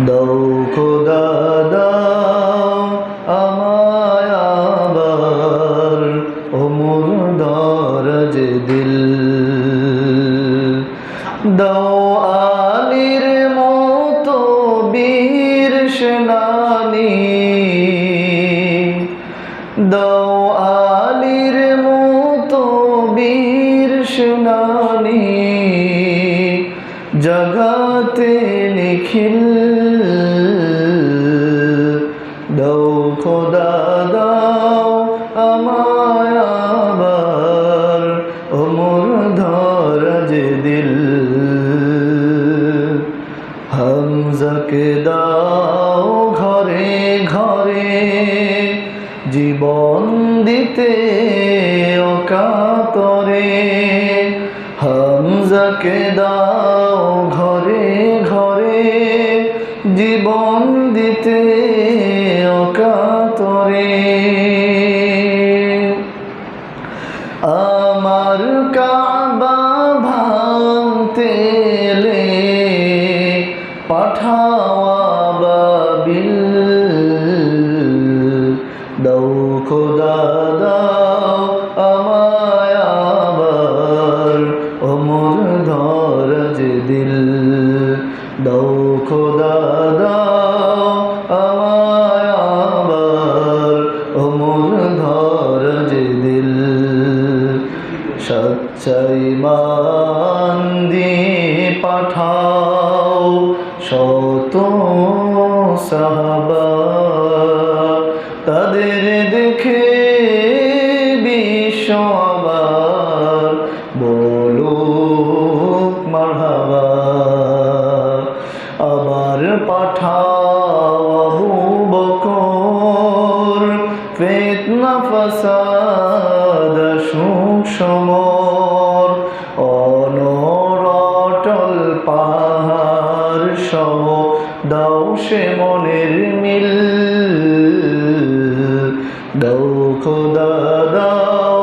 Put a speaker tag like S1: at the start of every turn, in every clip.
S1: দাও খোদা দাও আমায় আবার ওমর দরজ দিল। দাও আলীর মতো বীর সেনানী, দাও আলীর মতো বীর সেনানী, জগতে নিখিল। দাও খোদা দাও আমায় আবার ওমর দরজ দিল। হামজাকে দাও ঘরে ঘরে জীবন দিতে অকাতরে। হামজাকে দাও ঘরে ঘরে জীবন দিতে অকাতরে। আমার কাবা ভাঙতে এলে পাঠাও আবাবিল। দাও খোদা দাও আমায় আবার ওমর দরজ দিল। দাও খোদা দাও আমায় আবার ওমর দরজ দিল। সচ্চাই মান দিয়ে পাঠাও শত সাহাবা, তাদের দেখে বিশ্ব আবার বলুক মারহাবা। আবার পাঠাও আবু বকর, ফিতনা ফাসাদ সুখ সমর, অনরটল পাহাড় সহ দাও সে মনের মিল। দাও খোদা দাও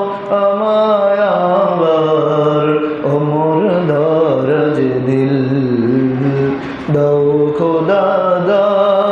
S1: আমায় আবার ওমর দরজ দিল। দাও খোদা দাও